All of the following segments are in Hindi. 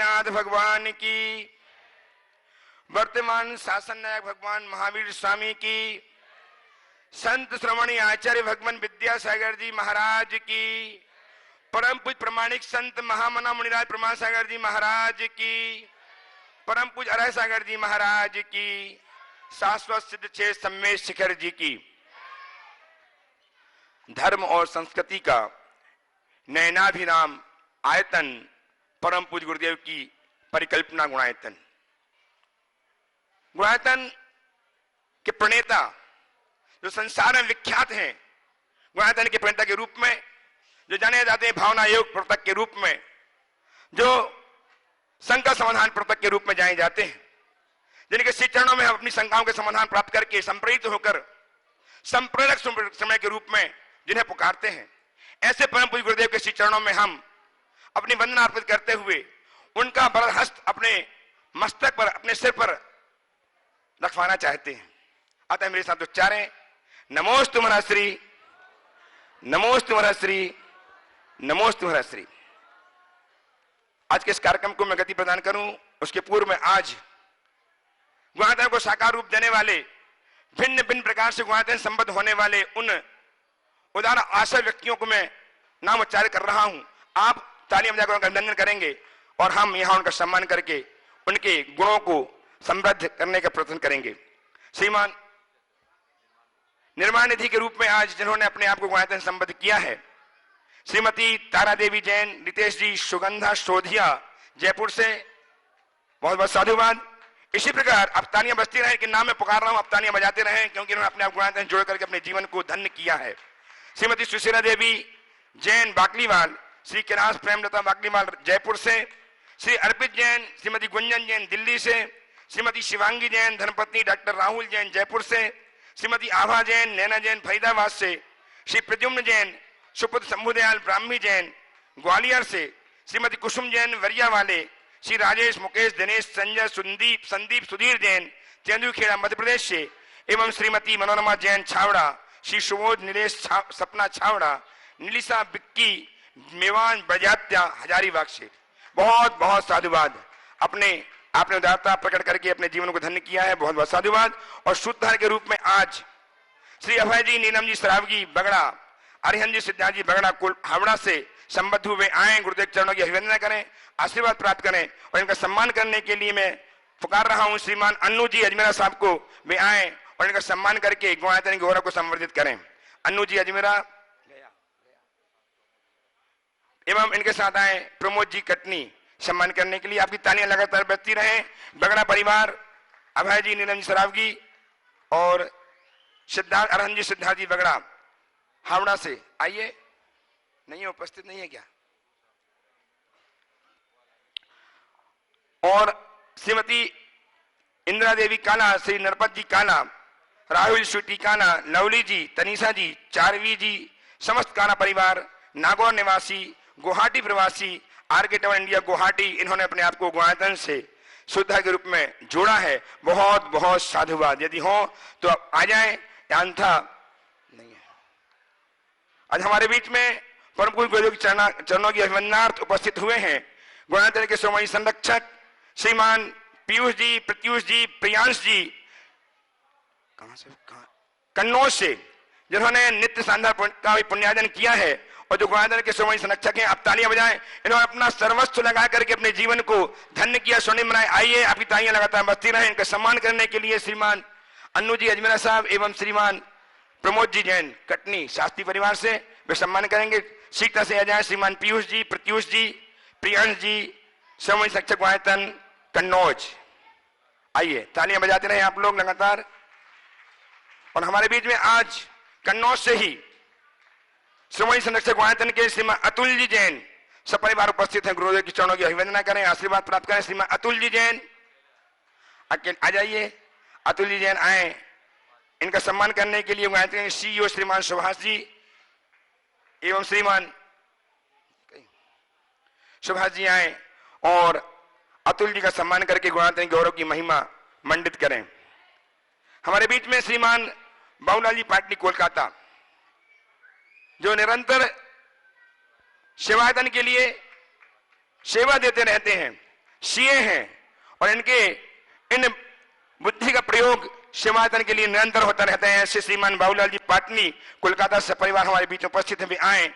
साईनाथ भगवान की, वर्तमान शासन नायक भगवान महावीर स्वामी की, संत श्रवणी आचार्य भगवान विद्यासागर जी महाराज की, परम पूज प्रमाणिक संत महामना मुनिराज प्रमाण सागर जी महाराज की, परम पूज अरह सागर जी महाराज की, शाश्वत सिद्ध छे सम्मेश शिखर जी की। धर्म और संस्कृति का नयनाभिराम आयतन परम पूज गुरुदेव की परिकल्पना गुणायतन। गुणायतन के प्रणेता जो संसार में विख्यात हैं, गुणायतन के प्रणेता के रूप में जो जाने जाते हैं भावना योग प्रतक के रूप में, जो शंका समाधान प्रतक के रूप में जाने जाते हैं, जिनके श्री चरणों में हम अपनी शंकाओं के समाधान प्राप्त करके संप्रेरित होकर संप्रेरक समय के रूप में जिन्हें पुकारते हैं, ऐसे परम पूज्य गुरुदेव के श्री चरणों में हम अपनी वंदना अर्पित करते हुए उनका वरद हस्त अपने मस्तक पर, अपने सिर पर रखवाना चाहते हैं। अतः मेरे साथ उच्चारें, नमोस्तु महर्षि, नमोस्तु महर्षि, नमोस्तु महर्षि। आज के इस कार्यक्रम को मैं गति प्रदान करूं उसके पूर्व में आज गुणायतन को साकार रूप देने वाले, भिन्न भिन्न प्रकार से गुणायतन संबद्ध होने वाले उन उदार आशय व्यक्तियों को मैं नाम उच्चारित कर रहा हूं। आप तालियां बजाकर उनका अभिनंदन करेंगे और हम यहां उनका सम्मान करके उनके गुणों को समृद्ध करने का प्रयत्न करेंगे। श्रीमान निर्माण निधि के रूप में आज जिन्होंने अपने आप को गुणायतन संबद्ध किया है, श्रीमती तारा देवी जैन, रितेश जी, सुगंधा शोधिया जयपुर से, बहुत बहुत साधुवाद। इसी प्रकार अब तालियां बजती रहे कि नाम में पुकार रहा हूं, अब तालियां बजाते रहे क्योंकि इन्होंने अपने आप गुणायतन जोड़ करके अपने जीवन को धन्य किया है। श्रीमती सुशीला देवी जैन बाकलीवाल, श्री कैलाश प्रेमलता बाकलीवाल जयपुर से, श्री अर्पित जैन, श्रीमती गुंजन जैन दिल्ली से, श्रीमती शिवांगी जैन धर्मपत्नी डॉक्टर राहुल जैन जयपुर से, श्रीमती आभा जैन, नैना जैन फरीदाबाद से, श्री प्रद्युम्न जैन, सुपुत्र शंभुदयाल ब्राह्मी जैन ग्वालियर से, श्रीमती कुसुम जैन वरिया वाले, श्री राजेश, मुकेश, दिनेश, संजय, संदीप सुधीर जैन तेंदुखेड़ा मध्य प्रदेश से, एवं श्रीमती मनोरमा जैन छावड़ा, श्री सुबोध नीलेश सपना छावड़ा, नीलिसा बिक्की मेवान बजात्या हजारीबाग से। बहुत बहुत साधुवाद। आपने उदारता प्रकट करके अपने जीवन को धन्य किया है, बहुत बहुत साधुवाद। और शुद्धधार के रूप में आज श्री अभय जी, नीलम जी सरावगी बगड़ा, अरिहन जी सिद्धार्थ जी बगड़ा कुल हावड़ा से संबद्ध हुए आए, गुरुदेव चरणों की अभिवंदना करें, आशीर्वाद प्राप्त करें और इनका सम्मान करने के लिए मैं पुकार रहा हूं श्रीमान अन्नू जी अजमेरा साहब को, वे आए और इनका सम्मान करके गुणायतन के गौरव को संवर्धित करें। अन्नू जी अजमेरा एवं इनके साथ आए प्रमोद जी कटनी सम्मान करने के लिए। आपकी तालियां लगातार बजती रहें। बगड़ा परिवार, अभय जी, नीलम जी सरावगी और सिद्धार्थ अरहन जी सिद्धार्थ जी बगड़ा हावड़ा से आइए। नहीं है, उपस्थित नहीं है क्या? और श्रीमती इंदिरा देवी काला, श्री नरपत जी काला, राहुल स्वीटी काला, लवली जी, तनीषा जी, चारवी जी, समस्त काला परिवार, नागौर निवासी, गुवाहाटी प्रवासी, आरके टावर इंडिया गुवाहाटी, इन्होंने अपने आप को गुणायतन से शुद्धा के रूप में जोड़ा है। बहुत बहुत साधुवाद। यदि हो तो आ जाए, था नहीं है। आज हमारे बीच में परम पूज्य गुरुदेव के चरणों की अभिवंदनार्थ उपस्थित हुए हैं गुणायतन के श्रोमणी संरक्षक श्रीमान पीयूष जी, प्रत्यूष जी, प्रियांश जी, कहां से, कन्नौज से, जिन्होंने नित्य शानदार का भी पुण्यार्जन किया है और जो गुणायतन के श्रोमणी संरक्षक हैं। आप तालियां बजाएं। इन्होंने अपना सर्वस्व लगा करके अपने जीवन को धन्य किया, स्वर्णिम बनाए। आइए, आपकी तालियां लगातार बजती रहें। इनका सम्मान करने के लिए श्रीमान अन्नू जी अजमेरा साहब एवं श्रीमान प्रमोद जी जैन कटनी शास्त्री परिवार से वे सम्मान करेंगे। शीघ्र से आ जाए श्रीमान पीयूष जी, प्रत्यूष जी, प्रियांश जी, श्रोमणी संरक्षक गुणायतन कन्नौज। आइए, तालियां बजाते रहे आप लोग लगातार। और हमारे बीच में आज कन्नौज से ही श्रोमणी संरक्षक गुणायतन के श्रीमान अतुल जी जैन सपरिवार उपस्थित हैं। गुरुदेव के चरणों की अभिवंदना करें, आशीर्वाद प्राप्त करें। श्रीमान अतुल जी जैन आ जाइए। अतुल जी जैन आए, इनका सम्मान करने के लिए गुणायतन के सीईओ श्रीमान सुभाष जी एवं श्रीमान सुभाष जी आए और अतुल जी का सम्मान करके गुणायतन गौरव की महिमा मंडित करें। हमारे बीच में श्रीमान बाबूलाल जी पाटनी कोलकाता, जो निरंतर सेवायतन के लिए सेवा देते रहते हैं, सीए हैं और इनके इन बुद्धि का प्रयोग सेवायतन के लिए निरंतर होता रहता है। ऐसे श्रीमान बाबूलाल जी पाटनी कोलकाता से परिवार हमारे बीच में उपस्थित हैं, भी आए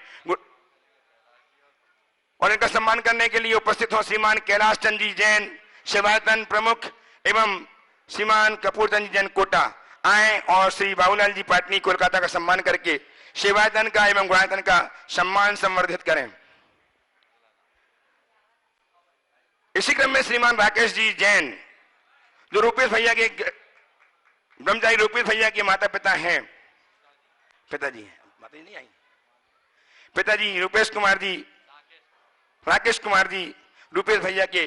और इनका सम्मान करने के लिए उपस्थित हो श्रीमान कैलाश चंद जी जैन सेवायतन प्रमुख एवं श्रीमान कपूर चंद जी जैन कोटा आए और श्री बाबूलाल जी पाटनी कोलकाता का सम्मान करके सेवायतन का एवं गुणायतन का सम्मान संवर्धित करें। इसी क्रम में श्रीमान राकेश जी जैन जो रूपेश भैया के ब्रह्मचारी रूपेश भैया के माता पिता हैं, पिताजी हैं, माता जी नहीं आई, पिताजी रूपेश कुमार जी राकेश कुमार जी रूपेश भैया के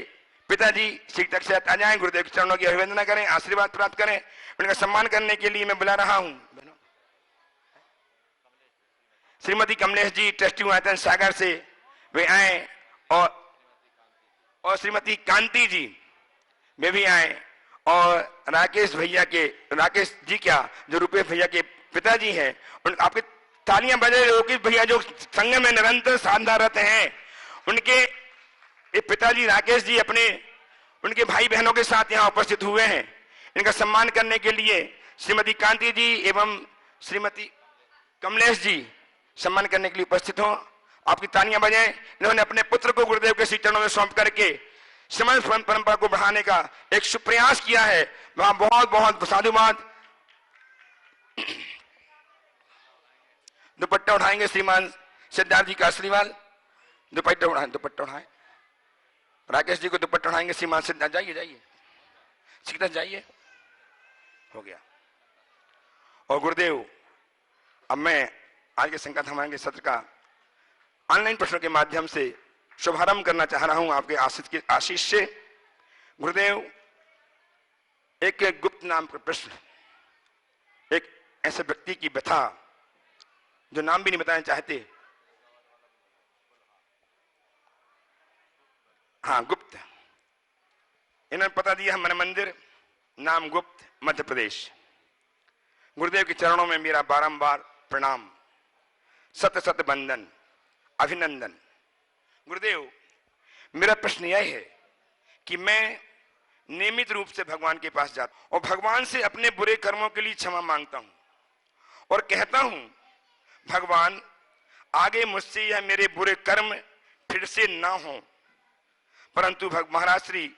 पिताजी शिक्षक से आ जाएं, गुरुदेव के चरणों की अभिवंदना करें, आशीर्वाद प्राप्त करें। उनका सम्मान करने के लिए मैं बुला रहा हूं श्रीमती कमलेश जी ट्रस्टी गुणायतन सागर से, वे आए और श्रीमती कांति जी वे भी आए और राकेश जी क्या जो रूपेश भैया के पिताजी हैं, आपके तालियां बजे रूपेश भैया जो संघ में निरंतर साधनारत हैं, उनके पिताजी राकेश जी अपने उनके भाई बहनों के साथ यहाँ उपस्थित हुए हैं। इनका सम्मान करने के लिए श्रीमती कांति जी एवं श्रीमती कमलेश जी सम्मान करने के लिए उपस्थित हो। आपकी तालियां बजाएं। इन्होंने अपने पुत्र को गुरुदेव के श्री चरणों में सौंप करके समाज परंपरा को बढ़ाने का एक सुप्रयास किया है। वहां बहुत बहुत साधुवाद। दुपट्टा उठाएंगे श्रीमान सिद्धार्थ जी कासरीवाल, दुपट्टा उठाएं। राकेश जी को दुपट्टा उठाएंगे श्रीमान सिद्धार्थ। जाइए सिद्धार्थ जाइए, हो गया। और गुरुदेव अब मैं आज के संकट हमारे सत्र का ऑनलाइन प्रश्नों के माध्यम से शुभारंभ करना चाह रहा हूं आपके आशीष से। गुरुदेव एक गुप्त नाम का प्रश्न, एक ऐसे व्यक्ति की व्यथा जो नाम भी नहीं बताना चाहते, हाँ गुप्त, इन्होंने पता दिया मन मंदिर, नाम गुप्त, मध्य प्रदेश। गुरुदेव के चरणों में मेरा बारंबार प्रणाम, सत सत बंदन, अभिनंदन। गुरुदेव मेरा प्रश्न यह है कि मैं नियमित रूप से भगवान के पास जाता हूं और भगवान से अपने बुरे कर्मों के लिए क्षमा मांगता हूं और कहता हूं भगवान आगे मुझसे यह मेरे बुरे कर्म फिर से ना हो। परंतु महाराज श्री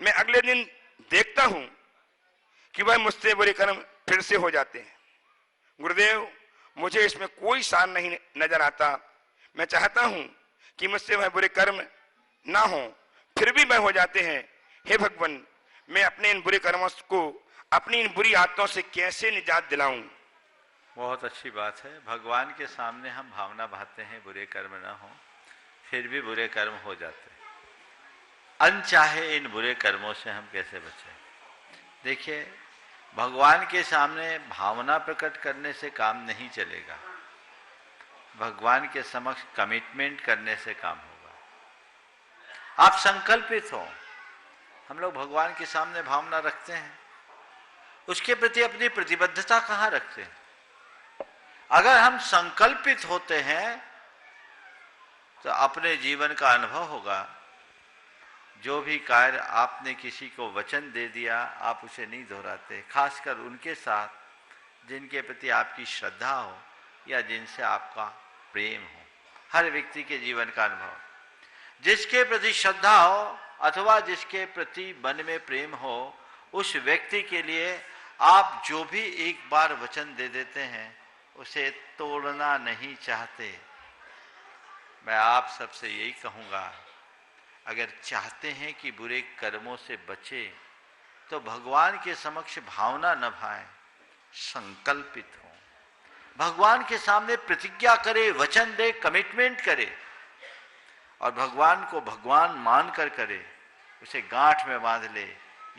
मैं अगले दिन देखता हूं कि वह मुझसे बुरे कर्म फिर से हो जाते हैं। गुरुदेव मुझे इसमें कोई सार नहीं नजर आता। मैं चाहता हूं कि मुझसे वह बुरे कर्म ना हो, फिर भी वह हो जाते हैं। हे भगवान मैं अपने इन बुरे कर्मों को, अपनी इन बुरी आदतों से कैसे निजात दिलाऊं? बहुत अच्छी बात है। भगवान के सामने हम भावना बहाते हैं बुरे कर्म ना हो, फिर भी बुरे कर्म हो जाते हैं। अनचाहे इन बुरे कर्मों से हम कैसे बचें? देखिए भगवान के सामने भावना प्रकट करने से काम नहीं चलेगा, भगवान के समक्ष कमिटमेंट करने से काम होगा। आप संकल्पित हो, हम लोग भगवान के सामने भावना रखते हैं, उसके प्रति अपनी प्रतिबद्धता कहाँ रखते हैं? अगर हम संकल्पित होते हैं तो अपने जीवन का अनुभव होगा। जो भी कार्य आपने किसी को वचन दे दिया आप उसे नहीं दोहराते, खासकर उनके साथ जिनके प्रति आपकी श्रद्धा हो या जिनसे आपका प्रेम हो। हर व्यक्ति के जीवन का अनुभव, जिसके प्रति श्रद्धा हो अथवा जिसके प्रति मन में प्रेम हो, उस व्यक्ति के लिए आप जो भी एक बार वचन दे देते हैं उसे तोड़ना नहीं चाहते। मैं आप सबसे यही कहूँगा, अगर चाहते हैं कि बुरे कर्मों से बचे तो भगवान के समक्ष भावना नभाएं, संकल्पित हो, भगवान के सामने प्रतिज्ञा करे, वचन दे, कमिटमेंट करे और भगवान को भगवान मानकर करे, उसे गांठ में बांध ले।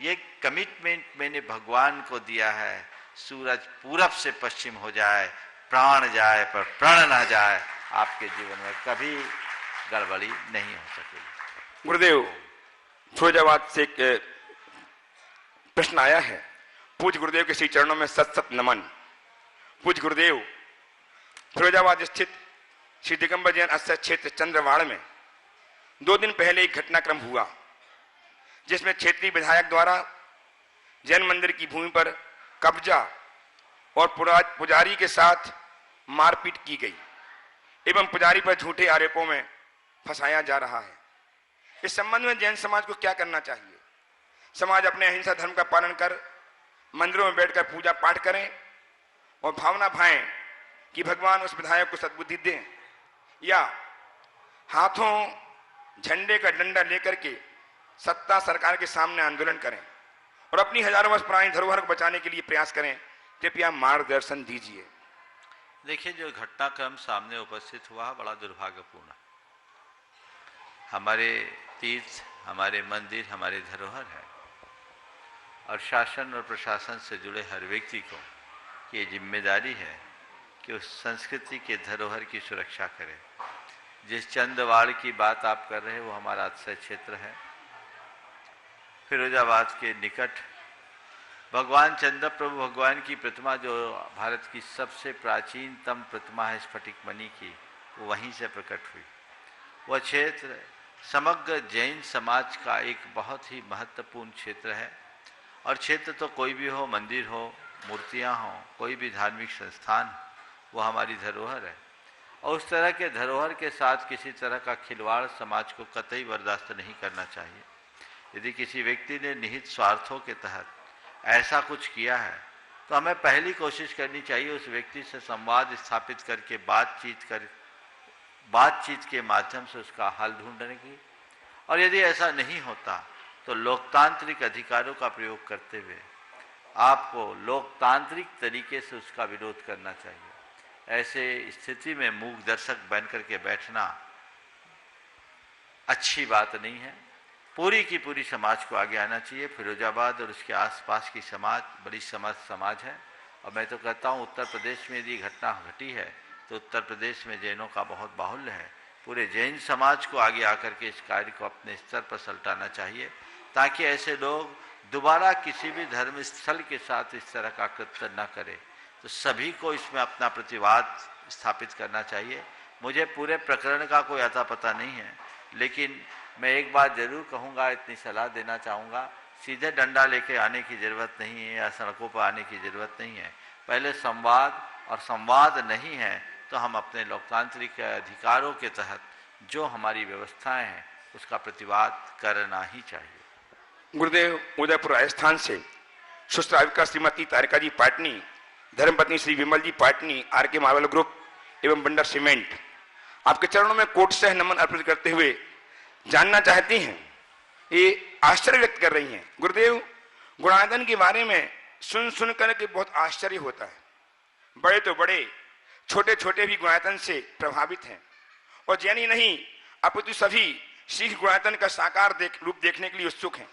ये कमिटमेंट मैंने भगवान को दिया है। सूरज पूरब से पश्चिम हो जाए, प्राण जाए पर प्रण ना जाए, आपके जीवन में कभी गड़बड़ी नहीं हो सकेगी। गुरुदेव फिरोजाबाद से एक प्रश्न आया है। पूज्य गुरुदेव के श्री चरणों में सत सत नमन। पूज्य गुरुदेव फिरोजाबाद स्थित श्री दिगंबर जैन आश्रय क्षेत्र चंद्रवाड़ में 2 दिन पहले एक घटनाक्रम हुआ जिसमें क्षेत्रीय विधायक द्वारा जैन मंदिर की भूमि पर कब्जा और पुजारी के साथ मारपीट की गई एवं पुजारी पर झूठे आरोपों में फंसाया जा रहा है। इस संबंध में जैन समाज को क्या करना चाहिए? समाज अपने अहिंसा धर्म का पालन कर मंदिरों में बैठकर पूजा पाठ करें और भावना भाएं कि भगवान उस विधायक को सद्बुद्धि दें, या हाथों झंडे का डंडा लेकर के सत्ता सरकार के सामने आंदोलन करें और अपनी हजारों वर्ष पुरानी धरोहर को बचाने के लिए प्रयास करें? कृपया मार्गदर्शन दीजिए। देखिए, जो घटनाक्रम सामने उपस्थित हुआ बड़ा दुर्भाग्यपूर्ण है। हमारे तीर्थ, हमारे मंदिर, हमारी धरोहर है और शासन और प्रशासन से जुड़े हर व्यक्ति को ये जिम्मेदारी है कि उस संस्कृति के धरोहर की सुरक्षा करें। जिस चंदवाड़ की बात आप कर रहे हैं वो हमारा आश्रय क्षेत्र है। फिरोजाबाद के निकट भगवान चंद्र प्रभु भगवान की प्रतिमा, जो भारत की सबसे प्राचीनतम प्रतिमा है स्फटिक मणि की, वो वहीं से प्रकट हुई। वह क्षेत्र समग्र जैन समाज का एक बहुत ही महत्वपूर्ण क्षेत्र है। और क्षेत्र तो कोई भी हो, मंदिर हो, मूर्तियां हो, कोई भी धार्मिक संस्थान, वो हमारी धरोहर है। और उस तरह के धरोहर के साथ किसी तरह का खिलवाड़ समाज को कतई बर्दाश्त नहीं करना चाहिए। यदि किसी व्यक्ति ने निहित स्वार्थों के तहत ऐसा कुछ किया है तो हमें पहली कोशिश करनी चाहिए उस व्यक्ति से संवाद स्थापित करके बातचीत के माध्यम से उसका हल ढूंढने की। और यदि ऐसा नहीं होता तो लोकतांत्रिक अधिकारों का प्रयोग करते हुए आपको लोकतांत्रिक तरीके से उसका विरोध करना चाहिए। ऐसे स्थिति में मूक दर्शक बन करके बैठना अच्छी बात नहीं है। पूरी की पूरी समाज को आगे आना चाहिए। फिरोजाबाद और उसके आसपास की समाज बड़ी समाज है। और मैं तो कहता हूँ उत्तर प्रदेश में यदि घटना घटी है तो उत्तर प्रदेश में जैनों का बहुत बाहुल्य है। पूरे जैन समाज को आगे आकर के इस कार्य को अपने स्तर पर सल्टाना चाहिए, ताकि ऐसे लोग दोबारा किसी भी धर्म स्थल के साथ इस तरह का कृत्य न करें। तो सभी को इसमें अपना प्रतिवाद स्थापित करना चाहिए। मुझे पूरे प्रकरण का कोई अता पता नहीं है, लेकिन मैं एक बात जरूर कहूँगा, इतनी सलाह देना चाहूँगा, सीधे डंडा लेके आने की ज़रूरत नहीं है या सड़कों पर आने की ज़रूरत नहीं है। पहले संवाद, और संवाद नहीं है तो हम अपने लोकतांत्रिक अधिकारों के तहत जो हमारी व्यवस्थाएं हैं उसका प्रतिवाद करना ही चाहिए। गुरुदेव, उदयपुर राजस्थान से सुश्राविका श्रीमती तारिका जी पाटनी, धर्मपत्नी श्री विमल जी पाटनी, आर.के. मार्बल ग्रुप एवं बंडर सीमेंट आपके चरणों में कोट से नमन अर्पित करते हुए जानना चाहती हैं, ये आश्चर्य व्यक्त कर रही हैं। गुरुदेव, गुणायतन के बारे में सुन कर के बहुत आश्चर्य होता है। बड़े तो बड़े, छोटे छोटे भी गुणायतन से प्रभावित हैं। और जैन ही नहीं अपितु सभी सिख गुणायतन का साकार रूप देखने के लिए उत्सुक हैं।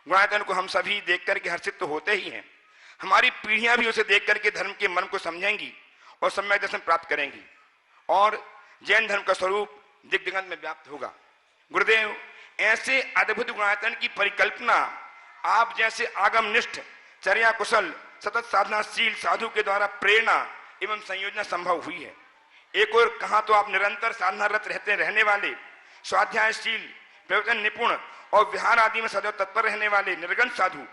गुणायतन को हम सभी देख करके हर्षित तो होते ही हैं, हमारी पीढ़ियां भी उसे देख करके धर्म के मन को समझेंगी और सम्यक दर्शन प्राप्त करेंगी और जैन धर्म का स्वरूप दिग दिगंत में व्याप्त होगा। गुरुदेव, ऐसे अद्भुत गुणायतन की परिकल्पना आप जैसे आगमनिष्ठ, चर्या कुशल, सतत साधनाशील साधु के द्वारा प्रेरणा एवं संयोजना संभव हुई है। एक और कहां तो आप निरंतर साधनारत रहने वाले, स्वाध्यायशील, प्रवचन निपुण और विहार आदि में सदैव तत्पर रहने वाले निर्गन साधु,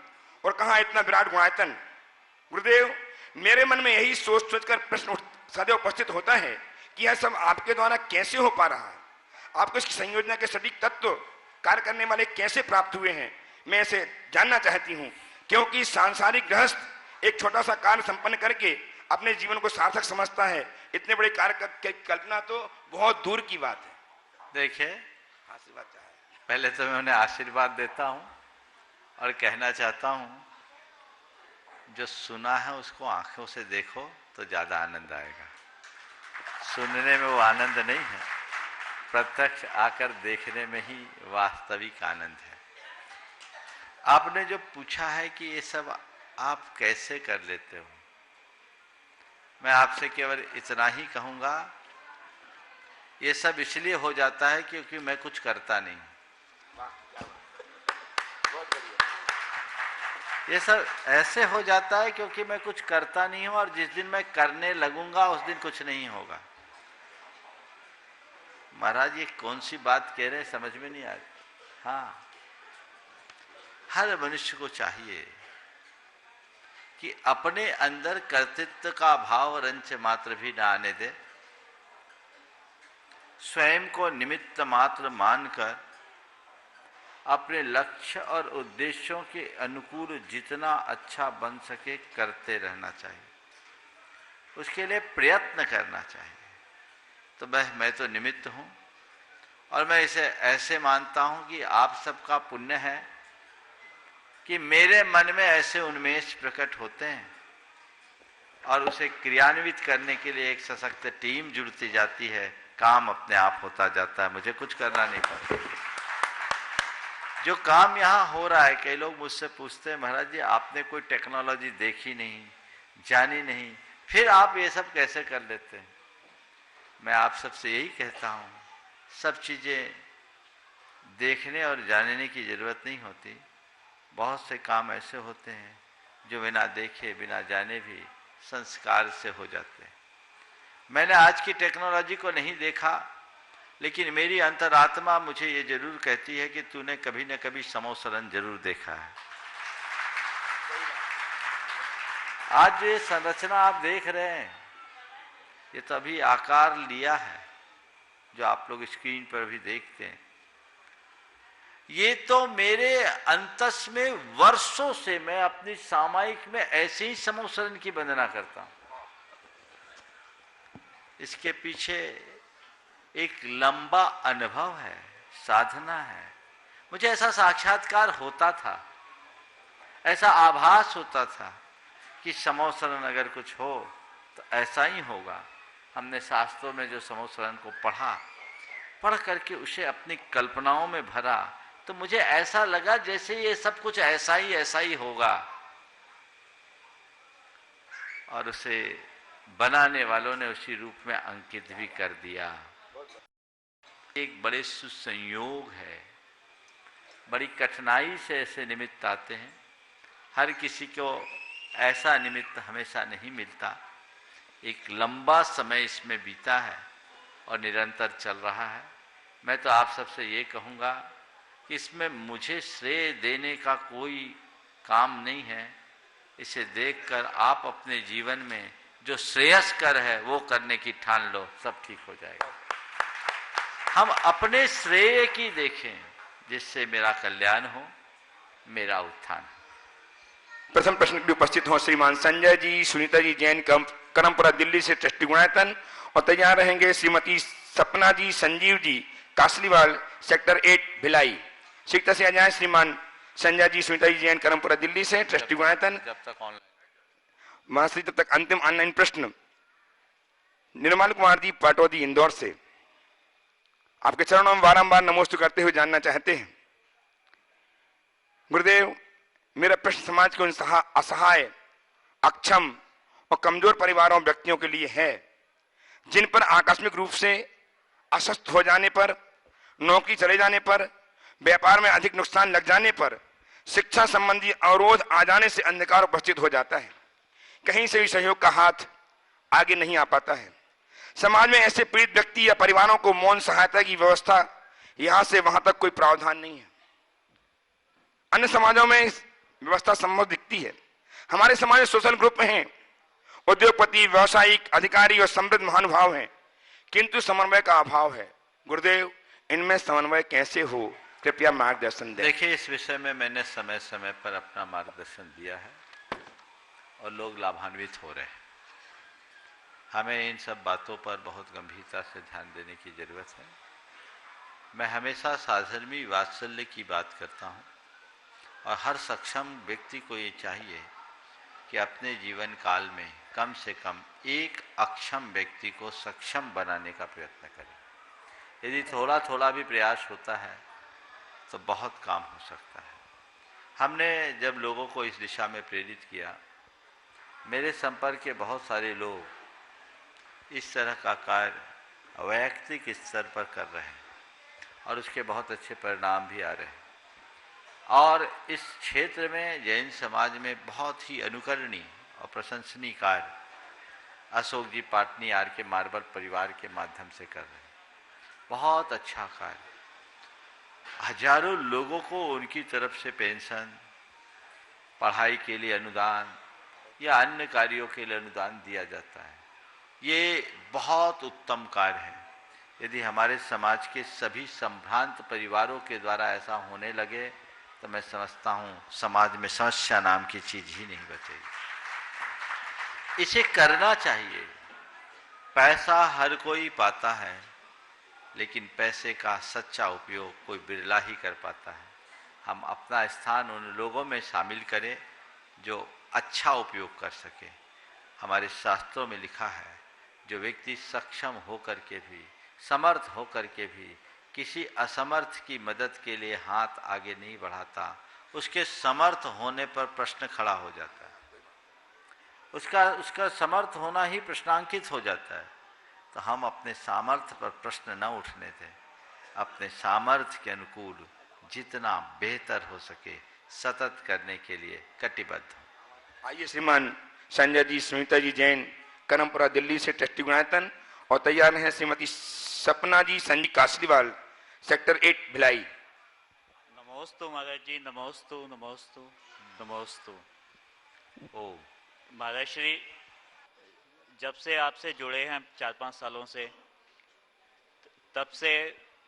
और कहां इतना विराट गुणायतन। गुरुदेव, मेरे मन में यही सोचकर प्रश्न सदैव उपस्थित होता है कि यह सब आपके द्वारा कैसे हो पा रहा है? आपको इसकी संयोजना के सटीक तत्व कार्य करने वाले कैसे प्राप्त हुए हैं? मैं इसे जानना चाहती हूँ, क्योंकि सांसारिक गृहस्थ एक छोटा सा कार्य संपन्न करके अपने जीवन को सार्थक समझता है। इतने बड़े कार्य की कल्पना तो बहुत दूर की बात है। देखिए, आशीर्वाद चाहे। पहले तो मैं उन्हें आशीर्वाद देता हूँ और कहना चाहता हूँ, जो सुना है उसको आंखों से देखो तो ज्यादा आनंद आएगा। सुनने में वो आनंद नहीं है, प्रत्यक्ष आकर देखने में ही वास्तविक आनंद है। आपने जो पूछा है कि ये सब आप कैसे कर लेते हो, मैं आपसे केवल इतना ही कहूँगा, ये सब इसलिए हो जाता है क्योंकि मैं कुछ करता नहीं। ये सब ऐसे हो जाता है क्योंकि मैं कुछ करता नहीं हूँ, और जिस दिन मैं करने लगूंगा उस दिन कुछ नहीं होगा। महाराज, ये कौन सी बात कह रहे हैं, समझ में नहीं आ रही। हाँ, हर मनुष्य को चाहिए कि अपने अंदर कर्तृत्व का भाव रंच मात्र भी न आने दे, स्वयं को निमित्त मात्र मानकर अपने लक्ष्य और उद्देश्यों के अनुकूल जितना अच्छा बन सके करते रहना चाहिए, उसके लिए प्रयत्न करना चाहिए। तो मैं तो निमित्त हूं और मैं इसे ऐसे मानता हूं कि आप सबका पुण्य है कि मेरे मन में ऐसे उन्मेष प्रकट होते हैं और उसे क्रियान्वित करने के लिए एक सशक्त टीम जुड़ती जाती है, काम अपने आप होता जाता है, मुझे कुछ करना नहीं पड़ता। जो काम यहाँ हो रहा है, कई लोग मुझसे पूछते हैं महाराज जी आपने कोई टेक्नोलॉजी देखी नहीं, जानी नहीं, फिर आप ये सब कैसे कर लेते हैं? मैं आप सबसे यही कहता हूँ, सब चीज़ें देखने और जानने की जरूरत नहीं होती। बहुत से काम ऐसे होते हैं जो बिना देखे बिना जाने भी संस्कार से हो जाते हैं। मैंने आज की टेक्नोलॉजी को नहीं देखा, लेकिन मेरी अंतरात्मा मुझे ये जरूर कहती है कि तूने कभी न कभी समोसरण जरूर देखा है। आज जो ये संरचना आप देख रहे हैं, ये तो अभी आकार लिया है, जो आप लोग स्क्रीन पर भी देखते हैं। ये तो मेरे अंतस में वर्षों से मैं अपनी सामायिक में ऐसे ही समोसरण की वंदना करता हूं। इसके पीछे एक लंबा अनुभव है, साधना है। मुझे ऐसा साक्षात्कार होता था, ऐसा आभास होता था कि समोसरण अगर कुछ हो तो ऐसा ही होगा। हमने शास्त्रों में जो समोसरण को पढ़ करके उसे अपनी कल्पनाओं में भरा, तो मुझे ऐसा लगा जैसे ये सब कुछ ऐसा ही होगा। और उसे बनाने वालों ने उसी रूप में अंकित भी कर दिया। एक बड़े सुसंयोग है, बड़ी कठिनाई से ऐसे निमित्त आते हैं। हर किसी को ऐसा निमित्त हमेशा नहीं मिलता। एक लंबा समय इसमें बीता है और निरंतर चल रहा है। मैं तो आप सबसे ये कहूँगा कि इसमें मुझे श्रेय देने का कोई काम नहीं है। इसे देखकर आप अपने जीवन में जो श्रेयस्कर है वो करने की ठान लो, सब ठीक हो जाएगा। हम अपने श्रेय की देखें, जिससे मेरा कल्याण हो, मेरा उत्थान हो। प्रथम प्रश्न के लिए उपस्थित हो श्रीमान संजय जी, सुनीता जी जैन करमपुरा दिल्ली से ट्रस्टी गुणायतन, और तैयार रहेंगे श्रीमती सपना जी, संजीव जी कासलीवाल सेक्टर 8 भिलाई। शीघ्रता से आ जाए श्रीमान संजय जी, सुनीता जी जैन करमपुरा दिल्ली से ट्रस्टी गुणायतन। जब तक ऑनलाइन महाश्री तब तक अंतिम ऑनलाइन प्रश्न निर्मल कुमार जी पाटौदी इंदौर से आपके चरणों में बारंबार नमोस्तु करते हुए जानना चाहते हैं। गुरुदेव, मेरा प्रश्न समाज के उन असहाय, अक्षम और कमजोर परिवारों व्यक्तियों के लिए है जिन पर आकस्मिक रूप से अस्वस्थ हो जाने पर, नौकरी चले जाने पर, व्यापार में अधिक नुकसान लग जाने पर, शिक्षा संबंधी अवरोध आ जाने से अंधकार उपस्थित हो जाता है। कहीं से भी सहयोग का हाथ आगे नहीं आ पाता है। समाज में ऐसे पीड़ित व्यक्ति या परिवारों को मौन सहायता की व्यवस्था यहां से वहां तक कोई प्रावधान नहीं है। अन्य समाजों में व्यवस्था संभव दिखती है। हमारे समाज में सोशल ग्रुप हैं, उद्योगपति, व्यवसायिक, अधिकारी और समृद्ध महानुभाव हैं, किंतु समन्वय का अभाव है। गुरुदेव, इनमें समन्वय कैसे हो, कृपया मार्गदर्शन दें। देखिए, इस विषय में मैंने समय समय पर अपना मार्गदर्शन दिया है और लोग लाभान्वित हो रहे हैं। हमें इन सब बातों पर बहुत गंभीरता से ध्यान देने की जरूरत है। मैं हमेशा साधर्मी वात्सल्य की बात करता हूँ और हर सक्षम व्यक्ति को ये चाहिए कि अपने जीवन काल में कम से कम एक अक्षम व्यक्ति को सक्षम बनाने का प्रयत्न करें। यदि थोड़ा थोड़ा भी प्रयास होता है तो बहुत काम हो सकता है। हमने जब लोगों को इस दिशा में प्रेरित किया, मेरे संपर्क के बहुत सारे लोग इस तरह का कार्य वैयक्तिक स्तर पर कर रहे हैं और उसके बहुत अच्छे परिणाम भी आ रहे हैं। और इस क्षेत्र में जैन समाज में बहुत ही अनुकरणीय और प्रशंसनीय कार्य अशोक जी पाटनी आर के मार्बल परिवार के माध्यम से कर रहे हैं। बहुत अच्छा कार्य। हजारों लोगों को उनकी तरफ से पेंशन, पढ़ाई के लिए अनुदान या अन्य कार्यों के लिए अनुदान दिया जाता है। ये बहुत उत्तम कार्य है। यदि हमारे समाज के सभी संभ्रांत परिवारों के द्वारा ऐसा होने लगे तो मैं समझता हूँ समाज में समस्या नाम की चीज ही नहीं बचेगी। इसे करना चाहिए। पैसा हर कोई पाता है, लेकिन पैसे का सच्चा उपयोग कोई बिरला ही कर पाता है। हम अपना स्थान उन लोगों में शामिल करें जो अच्छा उपयोग कर सके। हमारे शास्त्रों में लिखा है, जो व्यक्ति सक्षम होकर के भी, समर्थ होकर के भी किसी असमर्थ की मदद के लिए हाथ आगे नहीं बढ़ाता, उसके समर्थ होने पर प्रश्न खड़ा हो जाता है। उसका समर्थ होना ही प्रश्नांकित हो जाता है। तो हम अपने सामर्थ्य पर प्रश्न न उठने दें, अपने सामर्थ्य के अनुकूल जितना बेहतर हो सके सतत करने के लिए कटिबद्ध हो। आइए श्रीमान संजय जी, स्मिता जी जैन, करमपुरा दिल्ली से ट्रस्टी गुणायतन, और तैयार हैं श्रीमती सपना जी संजी कासलीवाल, सेक्टर 8 भिलाई। नमोस्तु महाराज जी, नमोस्तु नमोस्तु नमोस्तु। ओ महाराज श्री, जब से आपसे जुड़े हैं 4-5 सालों से, तब से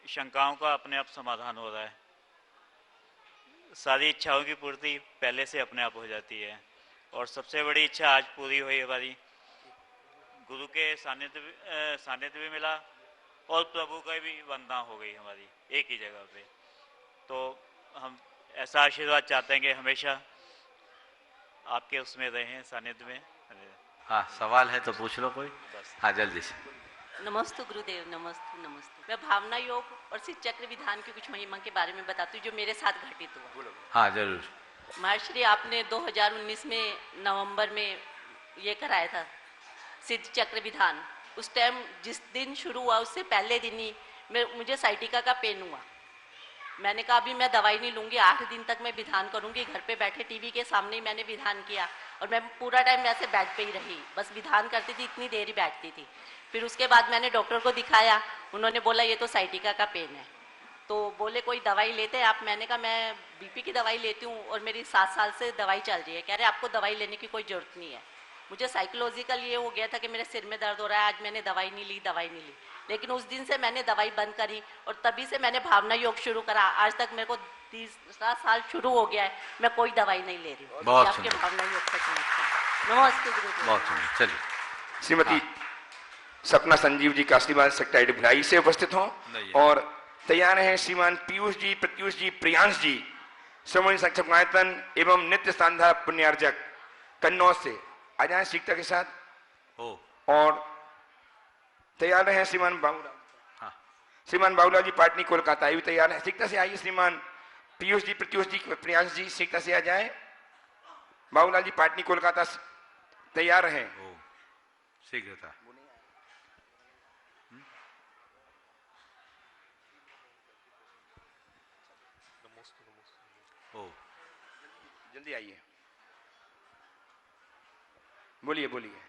शंकाओं का अपने आप समाधान हो रहा है। सारी इच्छाओं की पूर्ति पहले से अपने आप हो जाती है, और सबसे बड़ी इच्छा आज पूरी हुई हमारी। गुरु के सानिध्य भी मिला और प्रभु का भी वंदना हो गई हमारी एक ही जगह पे। तो हम ऐसा आशीर्वाद चाहते हैं कि हमेशा आपके उसमें रहें, सानिध्य में। हाँ, सवाल है तो पूछ लो कोई। हाँ, जल्दी से। नमस्ते गुरुदेव, नमस्ते नमस्ते। मैं भावना योग और शिव चक्र विधान की कुछ महिमा के बारे में बताती हूँ जो मेरे साथ घटित हुआ। हाँ, जरूर। महर्षि, आपने 2019 में नवंबर में ये कराया था सिद्ध चक्र विधान। उस टाइम जिस दिन शुरू हुआ उससे पहले दिन ही मुझे साइटिका का पेन हुआ। मैंने कहा अभी मैं दवाई नहीं लूँगी, 8 दिन तक मैं विधान करूँगी। घर पे बैठे टीवी के सामने ही मैंने विधान किया, और मैं पूरा टाइम ऐसे बेड पे ही रही, बस विधान करती थी, इतनी देर ही बैठती थी। फिर उसके बाद मैंने डॉक्टर को दिखाया, उन्होंने बोला ये तो साइटिका का पेन है। तो बोले कोई दवाई लेते हैं आप? मैंने कहा मैं बीपी की दवाई लेती हूँ और मेरी 7 साल से दवाई चल रही है। कह रहे आपको दवाई लेने की कोई ज़रूरत नहीं है। मुझे साइकोलॉजिकल ये हो गया था कि मेरे सिर में दर्द हो रहा है, आज मैंने दवाई नहीं ली। लेकिन उस दिन से मैंने दवाई बंद करी और तभी से मैंने भावना योग शुरू करा। आज तक मेरे को 30 साल शुरू हो गया है, मैं कोई दवाई नहीं ले रही हूँ। बहुत आपके भावना योग से नमस्ते गुरु। बहुत सुंदर। चलिए श्रीमती सपना संजीव जी कासलीवाल, सेक्टर 8 भिलाई से उपस्थित हों, और तैयार हैं श्रीमान पीयूष जी, प्रत्यूष जी, प्रियांश जी, श्रोमणी संक्षेप गायतन एवं नित्य सांधा पुण्यार्जक कन्नौज से। आ जाए शीघ्रता के साथ। ओ और तैयार हैं श्रीमान बाबूलाल। हाँ, श्रीमान बाबूलाल जी पाटनी कोलकाता, ये भी तैयार है। शीघ्रता से आइए श्रीमान पीयूष जी, प्रत्यूष जी, प्रियांश जी, शीघ्रता से आ जाए। बाबूलाल जी पाटनी कोलकाता तैयार हैं। ओ शीघ्रता। ओ जल्दी आइए, बोलिए बोलिए।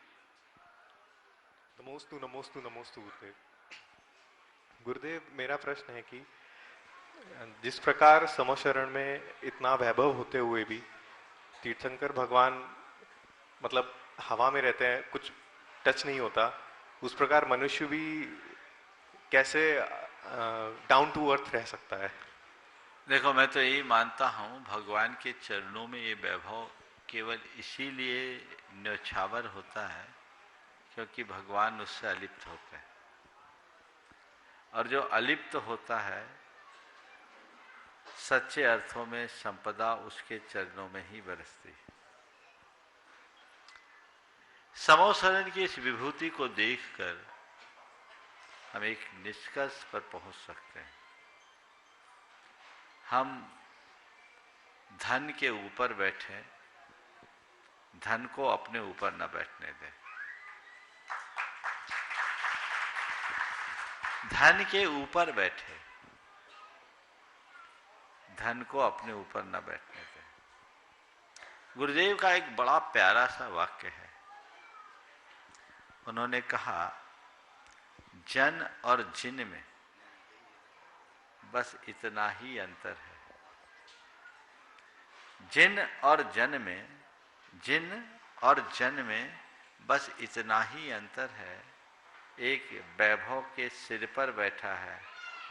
नमोस्तु नमोस्तु नमोस्तु गुरुदेव। गुरुदेव, मेरा प्रश्न है कि जिस प्रकार समशरण में इतना वैभव होते हुए भी तीर्थंकर भगवान मतलब हवा में रहते हैं, कुछ टच नहीं होता, उस प्रकार मनुष्य भी कैसे डाउन टू अर्थ रह सकता है? देखो, मैं तो यही मानता हूँ भगवान के चरणों में ये वैभव केवल इसीलिए न्यौछावर होता है क्योंकि भगवान उससे अलिप्त होते हैं, और जो अलिप्त होता है सच्चे अर्थों में संपदा उसके चरणों में ही बरसती है। समोसरण की इस विभूति को देखकर हम एक निष्कर्ष पर पहुंच सकते हैं। हम धन के ऊपर बैठे, धन को अपने ऊपर न बैठने दें। धन के ऊपर बैठे, धन को अपने ऊपर न बैठने दें। गुरुदेव का एक बड़ा प्यारा सा वाक्य है। उन्होंने कहा, जन और जिन में बस इतना ही अंतर है। जिन और जन में बस इतना ही अंतर है। एक वैभव के सिर पर बैठा है,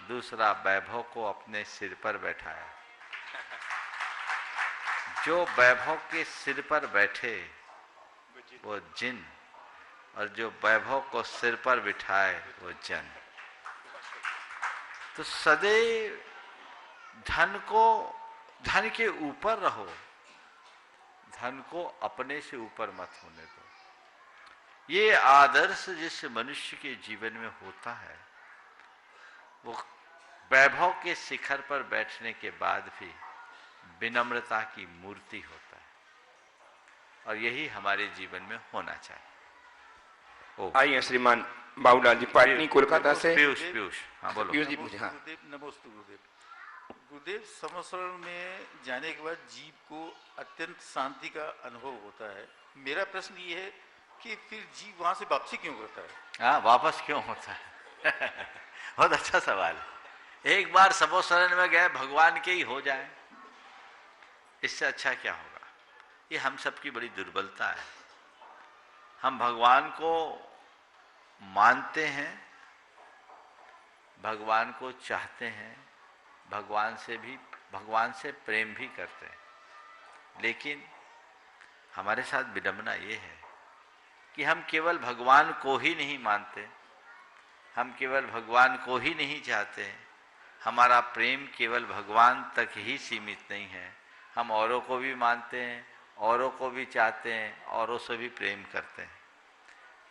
दूसरा वैभव को अपने सिर पर बैठाया। जो वैभव के सिर पर बैठे वो जिन, और जो वैभव को सिर पर बिठाए वो जन। तो सदैव धन के ऊपर रहो, धन को अपने से ऊपर मत होने दो। ये आदर्श जिस मनुष्य के जीवन में होता है वो वैभव के शिखर पर बैठने के बाद भी विनम्रता की मूर्ति होता है, और यही हमारे जीवन में होना चाहिए। आइए श्रीमान बाबूलाल जी पाटनी कोलकाता से। पीयूष हाँ बोलो। पीयूष जी पूछे। हाँ नमस्ते गुरुदेव। गुरुदेव, समस्मरण में जाने के बाद जीव को अत्यंत शांति का अनुभव होता है। मेरा प्रश्न ये है कि फिर जीव वहां से वापसी क्यों करता है? हाँ, वापस क्यों होता है? बहुत अच्छा सवाल है। एक बार समस्मरण में गए, भगवान के ही हो जाए, इससे अच्छा क्या होगा? ये हम सबकी बड़ी दुर्बलता है। हम भगवान को मानते हैं, भगवान को चाहते हैं, भगवान से प्रेम भी करते हैं, लेकिन हमारे साथ विडंबना ये है कि हम केवल भगवान को ही नहीं मानते, हम केवल भगवान को ही नहीं चाहते हैं। हमारा प्रेम केवल भगवान तक ही सीमित नहीं है, हम औरों को भी मानते हैं, औरों को भी चाहते हैं, औरों से भी प्रेम करते हैं।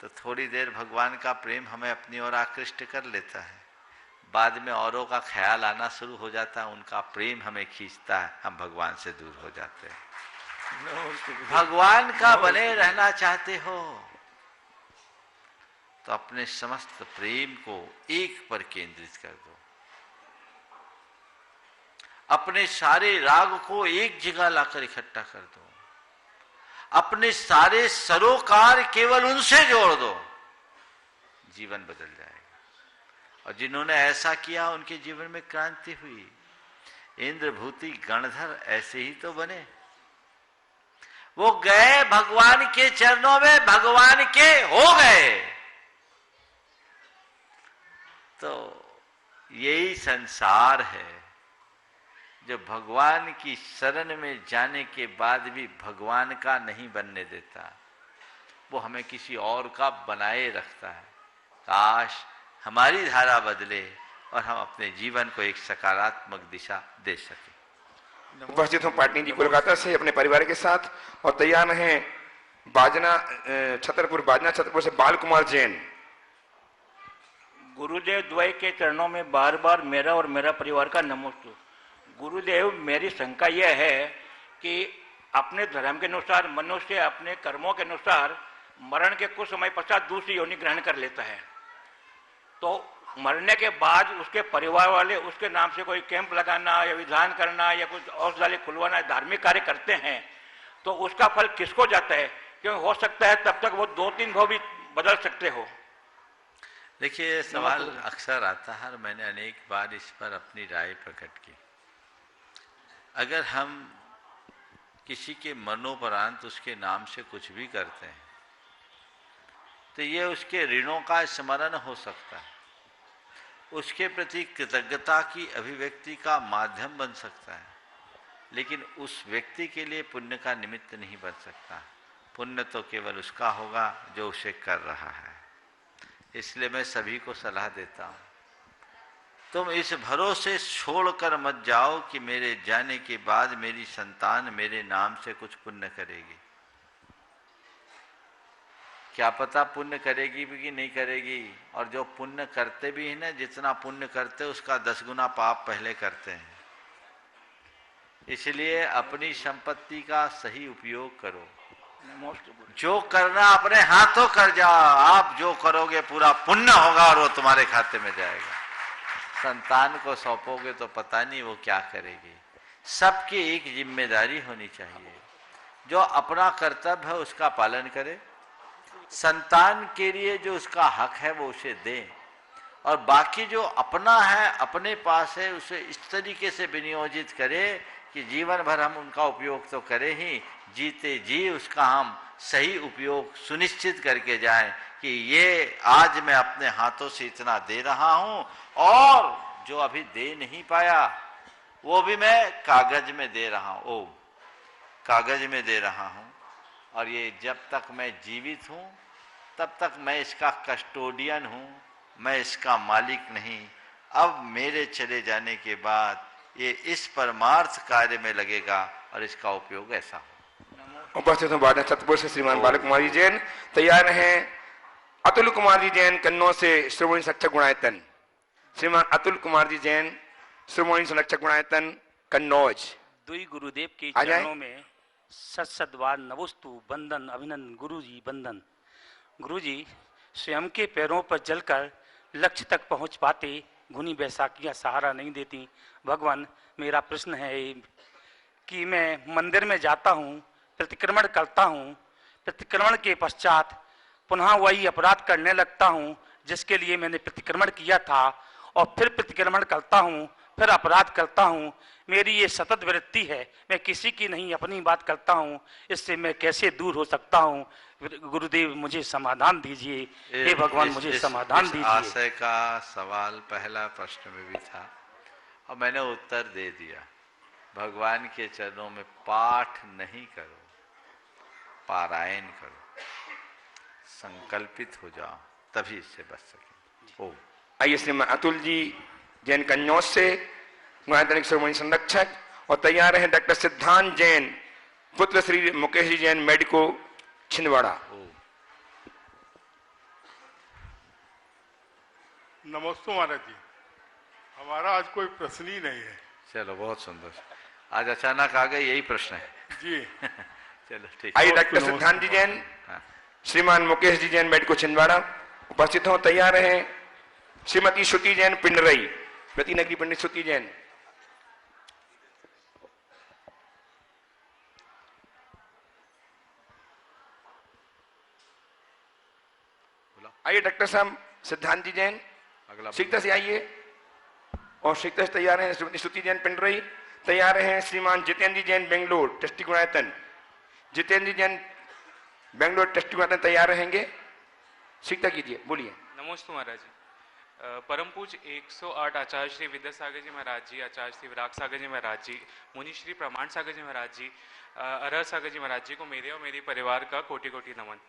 तो थोड़ी देर भगवान का प्रेम हमें अपनी ओर आकृष्ट कर लेता है, बाद में औरों का ख्याल आना शुरू हो जाता है, उनका प्रेम हमें खींचता है, हम भगवान से दूर हो जाते हैं। भगवान का बने रहना चाहते हो तो अपने समस्त प्रेम को एक पर केंद्रित कर दो, अपने सारे राग को एक जगह लाकर इकट्ठा कर दो, अपने सारे सरोकार केवल उनसे जोड़ दो, जीवन बदल जाएगा। और जिन्होंने ऐसा किया उनके जीवन में क्रांति हुई। इंद्रभूति गणधर ऐसे ही तो बने, वो गए भगवान के चरणों में, भगवान के हो गए। तो यही संसार है जो भगवान की शरण में जाने के बाद भी भगवान का नहीं बनने देता, वो हमें किसी और का बनाए रखता है। काश हमारी धारा बदले और हम अपने जीवन को एक सकारात्मक दिशा दे सके। उपस्थित हूँ पाटनी जी कोलकाता से अपने परिवार के साथ, और तैयार हैं बाजना छतरपुर से बाल कुमार जैन। गुरुदेव द्वय के चरणों में बार बार मेरा और मेरा परिवार का नमस्ते। गुरुदेव, मेरी शंका यह है कि अपने धर्म के अनुसार मनुष्य अपने कर्मों के अनुसार मरण के कुछ समय पश्चात दूसरी योनि ग्रहण कर लेता है, तो मरने के बाद उसके परिवार वाले उसके नाम से कोई कैंप लगाना या विधान करना या कुछ औषधालय खुलवाना, धार्मिक कार्य करते हैं, तो उसका फल किसको जाता है? क्योंकि हो सकता है तब तक वो 2-3 भाव भी बदल सकते हो। देखिए, सवाल अक्सर आता है और मैंने अनेक बार इस पर अपनी राय प्रकट की। अगर हम किसी के मरणोपरांत उसके नाम से कुछ भी करते हैं तो ये उसके ऋणों का स्मरण हो सकता है, उसके प्रति कृतज्ञता की अभिव्यक्ति का माध्यम बन सकता है, लेकिन उस व्यक्ति के लिए पुण्य का निमित्त नहीं बन सकता। पुण्य तो केवल उसका होगा जो उसे कर रहा है। इसलिए मैं सभी को सलाह देता हूं, तुम इस भरोसे छोड़कर मत जाओ कि मेरे जाने के बाद मेरी संतान मेरे नाम से कुछ पुण्य करेगी। क्या पता पुण्य करेगी भी कि नहीं करेगी, और जो पुण्य करते भी हैं ना, जितना पुण्य करते उसका 10 गुना पाप पहले करते हैं। इसलिए अपनी संपत्ति का सही उपयोग करो, जो करना अपने हाथों कर जाओ। आप जो करोगे पूरा पुण्य होगा और वो तुम्हारे खाते में जाएगा। संतान को सौंपोगे तो पता नहीं वो क्या करेगी। सबकी एक जिम्मेदारी होनी चाहिए, जो अपना कर्तव्य है उसका पालन करे, संतान के लिए जो उसका हक है वो उसे दे, और बाकी जो अपना है, अपने पास है, उसे इस तरीके से विनियोजित करे कि जीवन भर हम उनका उपयोग तो करें ही, जीते जी उसका हम सही उपयोग सुनिश्चित करके जाएं कि ये आज मैं अपने हाथों से इतना दे रहा हूं और जो अभी दे नहीं पाया वो भी मैं कागज में दे रहा हूं, कागज में दे रहा हूं। और ये जब तक मैं जीवित हूं तब तक मैं इसका कस्टोडियन हूं, मैं इसका मालिक नहीं। अब मेरे चले जाने के बाद ये इस परमार्थ कार्य में लगेगा और इसका उपयोग ऐसा हो। उपस्थित वार्ड सतपुर से श्रीमान बालक कुमार जी जैन तैयार हैं। अतुल कुमार जी जैन कन्नौज से श्रोमणी संरक्षक गुणायतन। श्रीमान अतुल कुमार जी जैन श्रोमणी संरक्षक गुणायतन कन्नौज। दुई गुरुदेव के आ जाएं। चरणों में सत्सद्वार नवस्तु बंदन अभिनंदन। गुरुजी बंदन। गुरुजी स्वयं के पैरों पर चलकर लक्ष्य तक पहुंच पाते घुनी बैसाखियां सहारा नहीं देती। भगवान मेरा प्रश्न है कि मैं मंदिर में जाता हूं, प्रतिक्रमण करता हूं, प्रतिक्रमण के पश्चात पुनः वही अपराध करने लगता हूं जिसके लिए मैंने प्रतिक्रमण किया था, और फिर प्रतिक्रमण करता हूं, फिर अपराध करता हूं। मेरी ये सतत वृत्ति है, मैं किसी की नहीं अपनी बात करता हूं। इससे मैं कैसे दूर हो सकता हूं? गुरुदेव मुझे समाधान दीजिए। हे भगवान मुझे समाधान दीजिए। आशय का सवाल पहला प्रश्न में भी था और मैंने उत्तर दे दिया। भगवान के चरणों में पाठ नहीं करो, पारायण करो, संकल्पित हो जाओ, तभी इससे बच सके। ओ आइए श्रीमान अतुल जी जैन कन्नौज से गुणायतन श्रोमणी संरक्षक, और तैयार हैं डॉक्टर सिद्धांत जैन पुत्र श्री मुकेश जी जैन मेडिको छिंदवाड़ा। नमस्ते महाराज जी, हमारा आज कोई प्रश्न ही नहीं है। चलो बहुत सुंदर, आज अचानक आ गए, यही प्रश्न है जी। चलो ठीक। आइए डॉक्टर सिद्धांत जी जैन श्रीमान मुकेश जी जैन मेडिको छिंदवाड़ा उपस्थित हो। तैयार हैं श्रीमती श्रुति जैन पिंडरई, प्रति नगरी पंडित श्रुति जैन। आइए डॉक्टर साहब सिद्धांत जी जैन शीघ्र से आइए, और शीघ्र से तैयार हैं श्रीमती श्रुति जैन पिंडरई। तैयार हैं श्रीमान जितेंद्र जी जैन बेंगलोर ट्रस्टी गुणायतन। जितेंद्र जी जैन बेंगलोर ट्रस्टी गुणायतन तैयार रहेंगे, शीघ्र कीजिए, बोलिए। नमस्ते महाराज जी। परम पूज 108 आचार्य श्री विद्यासागर जी महाराज जी, आचार्य श्री विराग सागर जी महाराज जी, मुनि श्री प्रमाण सागर जी महाराज जी, अरहर सागर जी महाराज जी को मेरे और मेरे परिवार का कोटि कोटि नमन।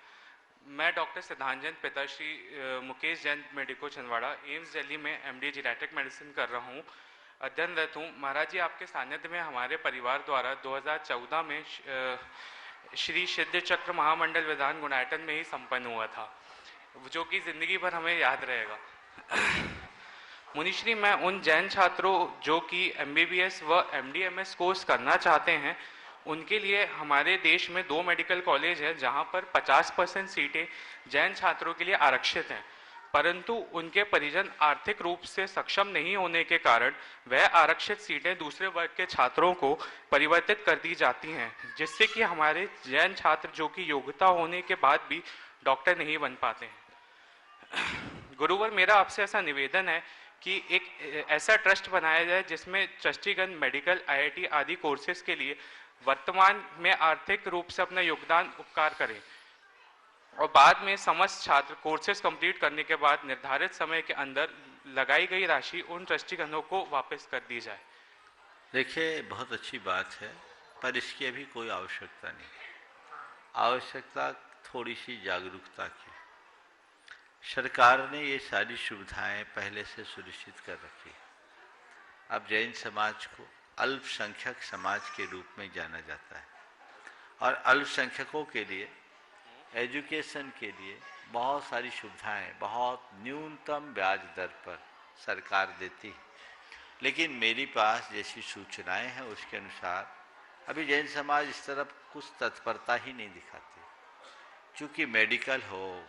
मैं डॉक्टर सिद्धांत जैन पिता श्री मुकेश जैन मेडिको छिंदवाड़ा एम्स दिल्ली में एमडी जीनेटिक मेडिसिन कर रहा हूँ, अध्ययनरत हूँ। महाराज जी आपके सानिध्य में हमारे परिवार द्वारा 2014 में श्री सिद्ध चक्र महामंडल विधान गुणायतन में ही संपन्न हुआ था, जो कि जिंदगी भर हमें याद रहेगा। मुनिश्री, मैं उन जैन छात्रों जो कि एमबीबीएस व एमडीएमएस कोर्स करना चाहते हैं, उनके लिए हमारे देश में 2 मेडिकल कॉलेज हैं जहां पर 50% सीटें जैन छात्रों के लिए आरक्षित हैं, परंतु उनके परिजन आर्थिक रूप से सक्षम नहीं होने के कारण वह आरक्षित सीटें दूसरे वर्ग के छात्रों को परिवर्तित कर दी जाती हैं, जिससे कि हमारे जैन छात्र जो कि योग्यता होने के बाद भी डॉक्टर नहीं बन पाते हैं। गुरुवर, मेरा आपसे ऐसा निवेदन है कि एक ऐसा ट्रस्ट बनाया जाए जिसमें ट्रस्टीगण मेडिकल, आईआईटी आदि कोर्सेज के लिए वर्तमान में आर्थिक रूप से अपना योगदान उपकार करें, और बाद में समस्त छात्र कोर्सेज कंप्लीट करने के बाद निर्धारित समय के अंदर लगाई गई राशि उन ट्रस्टीगणों को वापस कर दी जाए। देखिए, बहुत अच्छी बात है, पर इसकी अभी कोई आवश्यकता नहीं। आवश्यकता थोड़ी सी जागरूकता की। सरकार ने ये सारी सुविधाएं पहले से सुनिश्चित कर रखी। अब जैन समाज को अल्पसंख्यक समाज के रूप में जाना जाता है, और अल्पसंख्यकों के लिए एजुकेशन के लिए बहुत सारी सुविधाएं बहुत न्यूनतम ब्याज दर पर सरकार देती है। लेकिन मेरी पास जैसी सूचनाएं हैं उसके अनुसार अभी जैन समाज इस तरफ कुछ तत्परता ही नहीं दिखाती। चूँकि मेडिकल हो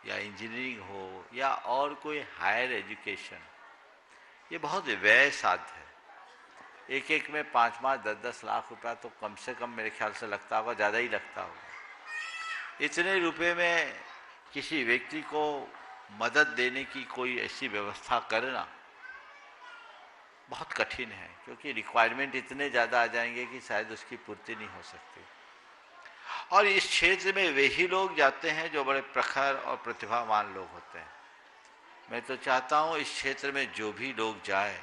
या इंजीनियरिंग हो या और कोई हायर एजुकेशन, ये बहुत व्यय साध्य है। एक में 5-5, 10-10 लाख रुपया तो कम से कम मेरे ख्याल से लगता होगा, ज़्यादा ही लगता होगा। इतने रुपए में किसी व्यक्ति को मदद देने की कोई ऐसी व्यवस्था करना बहुत कठिन है, क्योंकि रिक्वायरमेंट इतने ज़्यादा आ जाएंगे कि शायद उसकी पूर्ति नहीं हो सकती। और इस क्षेत्र में वे ही लोग जाते हैं जो बड़े प्रखर और प्रतिभावान लोग होते हैं। मैं तो चाहता हूँ इस क्षेत्र में जो भी लोग जाए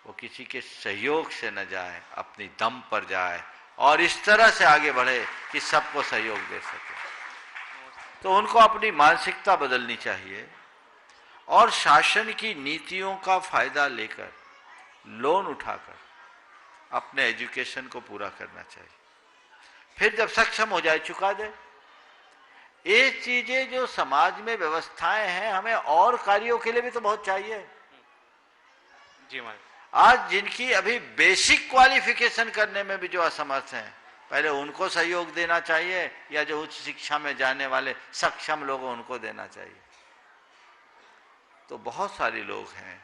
वो किसी के सहयोग से न जाए, अपनी दम पर जाए और इस तरह से आगे बढ़े कि सबको सहयोग दे सके। तो उनको अपनी मानसिकता बदलनी चाहिए और शासन की नीतियों का फायदा लेकर लोन उठाकर अपने एजुकेशन को पूरा करना चाहिए। फिर जब सक्षम हो जाए चुका दे। ये चीजें जो समाज में व्यवस्थाएं हैं, हमें और कार्यों के लिए भी तो बहुत चाहिए। जी महाराज। आज जिनकी अभी बेसिक क्वालिफिकेशन करने में भी जो असमर्थ हैं, पहले उनको सहयोग देना चाहिए या जो उच्च शिक्षा में जाने वाले सक्षम लोग उनको देना चाहिए। तो बहुत सारे लोग हैं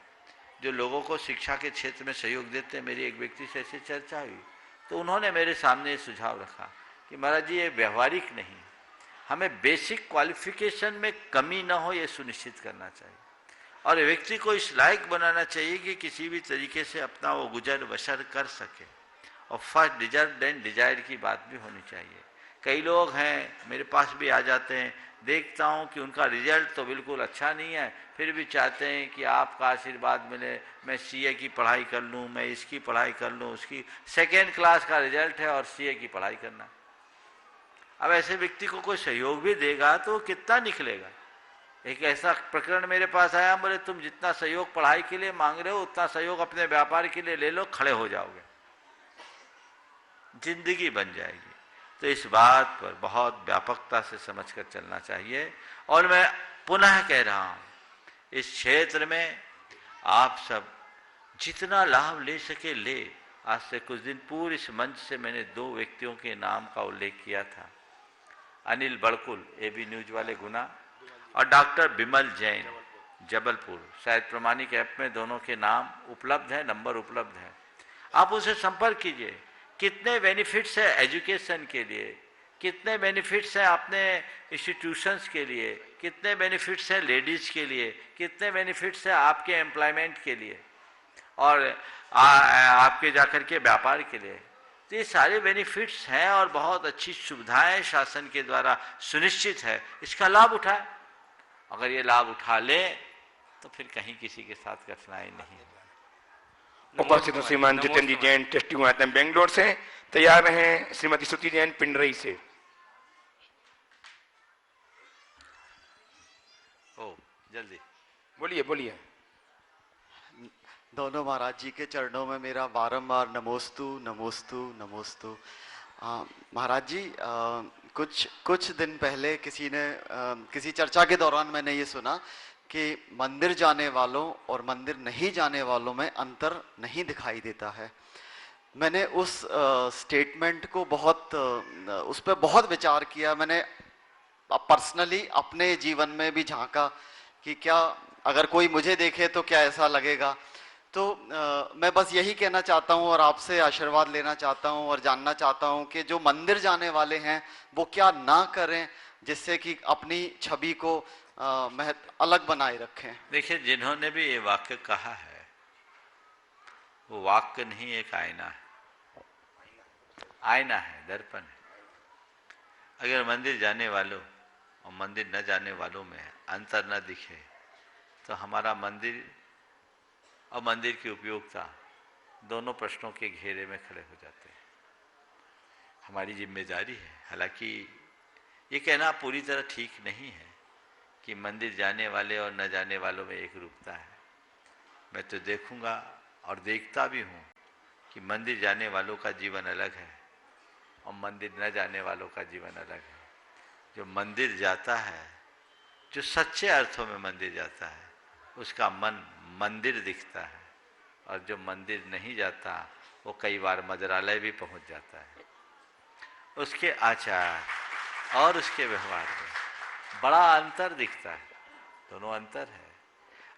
जो लोगों को शिक्षा के क्षेत्र में सहयोग देते हैं। मेरी एक व्यक्ति से ऐसी चर्चा हुई तो उन्होंने मेरे सामने ये सुझाव रखा कि महाराज जी ये व्यवहारिक नहीं, हमें बेसिक क्वालिफिकेशन में कमी ना हो ये सुनिश्चित करना चाहिए और व्यक्ति को इस लायक बनाना चाहिए कि किसी भी तरीके से अपना वो गुजर बसर कर सके। और फर्स्ट डिजर्व देन डिजायर की बात भी होनी चाहिए। कई लोग हैं मेरे पास भी आ जाते हैं, देखता हूं कि उनका रिजल्ट तो बिल्कुल अच्छा नहीं है, फिर भी चाहते हैं कि आपका आशीर्वाद मिले, मैं सीए की पढ़ाई कर लूं, मैं इसकी पढ़ाई कर लूं, उसकी सेकेंड क्लास का रिजल्ट है और सीए की पढ़ाई करना। अब ऐसे व्यक्ति को कोई सहयोग भी देगा तो कितना निकलेगा। एक ऐसा प्रकरण मेरे पास आया, बोले तुम जितना सहयोग पढ़ाई के लिए मांग रहे हो उतना सहयोग अपने व्यापार के लिए ले लो, खड़े हो जाओगे, जिंदगी बन जाएगी। तो इस बात पर बहुत व्यापकता से समझकर चलना चाहिए। और मैं पुनः कह रहा हूं, इस क्षेत्र में आप सब जितना लाभ ले सके ले। आज से कुछ दिन पूर्व इस मंच से मैंने 2 व्यक्तियों के नाम का उल्लेख किया था, अनिल बड़कुल एबी न्यूज वाले गुना और डॉक्टर बिमल जैन जबलपुर। शायद प्रमाणिक ऐप में दोनों के नाम उपलब्ध है, नंबर उपलब्ध है, आप उनसे संपर्क कीजिए। कितने बेनिफिट्स है एजुकेशन के लिए, कितने बेनिफिट्स हैं अपने इंस्टीट्यूशंस के लिए, कितने बेनिफिट्स हैं लेडीज के लिए, कितने बेनिफिट्स हैं आपके एम्प्लॉयमेंट के लिए और आपके जाकर के व्यापार के लिए। तो ये सारे बेनिफिट्स हैं और बहुत अच्छी सुविधाएं शासन के द्वारा सुनिश्चित है, इसका लाभ उठाए। अगर ये लाभ उठा ले तो फिर कहीं किसी के साथ कठिनाई नहीं है। उपस्थित श्रीमान जितेंद्र जैन टेस्टी हुए हैं बेंगलोर से, तैयार हैं श्रीमती श्रुति जैन पिंडरई से। ओ जल्दी बोलिए बोलिए। दोनों महाराज जी के चरणों में मेरा बारंबार नमोस्तु नमोस्तु नमोस्तु। महाराज जी कुछ दिन पहले किसी चर्चा के दौरान मैंने ये सुना कि मंदिर जाने वालों और मंदिर नहीं जाने वालों में अंतर नहीं दिखाई देता है। मैंने उस स्टेटमेंट को उस पर बहुत विचार किया। मैंने पर्सनली अपने जीवन में भी झांका कि क्या अगर कोई मुझे देखे तो क्या ऐसा लगेगा। तो मैं बस यही कहना चाहता हूँ और आपसे आशीर्वाद लेना चाहता हूँ और जानना चाहता हूँ कि जो मंदिर जाने वाले हैं वो क्या ना करें जिससे कि अपनी छवि को अलग बनाए रखें। देखिए, जिन्होंने भी ये वाक्य कहा है वो वाक्य नहीं, एक आईना है, आईना है, दर्पण है। अगर मंदिर जाने वालों और मंदिर न जाने वालों में अंतर न दिखे तो हमारा मंदिर और मंदिर की उपयोगिता दोनों प्रश्नों के घेरे में खड़े हो जाते हैं। हमारी जिम्मेदारी है, हालांकि ये कहना पूरी तरह ठीक नहीं है कि मंदिर जाने वाले और न जाने वालों में एक रूपता है। मैं तो देखूंगा और देखता भी हूँ कि मंदिर जाने वालों का जीवन अलग है और मंदिर न जाने वालों का जीवन अलग है। जो मंदिर जाता है, जो सच्चे अर्थों में मंदिर जाता है, उसका मन मंदिर दिखता है, और जो मंदिर नहीं जाता वो कई बार मजरालय भी पहुंच जाता है। उसके आचार और उसके व्यवहार में बड़ा अंतर दिखता है, दोनों अंतर है।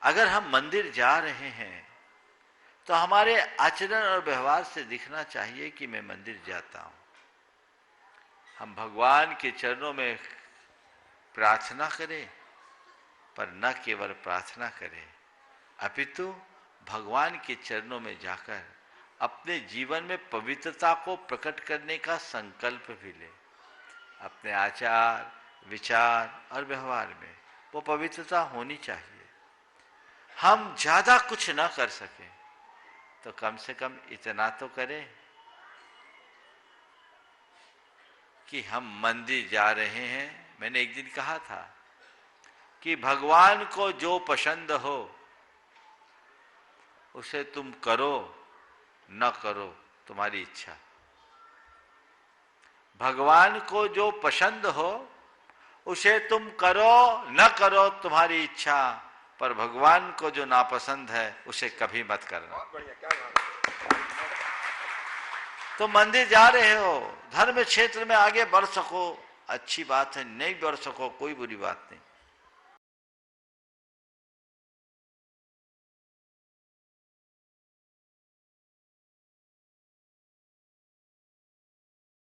अगर हम मंदिर जा रहे हैं तो हमारे आचरण और व्यवहार से दिखना चाहिए कि मैं मंदिर जाता हूं। हम भगवान के चरणों में प्रार्थना करें पर न केवल प्रार्थना करें अपितु भगवान के चरणों में जाकर अपने जीवन में पवित्रता को प्रकट करने का संकल्प भी ले। अपने आचार, विचार और व्यवहार में वो पवित्रता होनी चाहिए। हम ज्यादा कुछ ना कर सके तो कम से कम इतना तो करें कि हम मंदिर जा रहे हैं। मैंने एक दिन कहा था कि भगवान को जो पसंद हो उसे तुम करो, न करो तुम्हारी इच्छा। भगवान को जो पसंद हो उसे तुम करो, न करो तुम्हारी इच्छा, पर भगवान को जो नापसंद है उसे कभी मत करना। तो मंदिर जा रहे हो, धर्म क्षेत्र में आगे बढ़ सको अच्छी बात है, नहीं बढ़ सको कोई बुरी बात नहीं।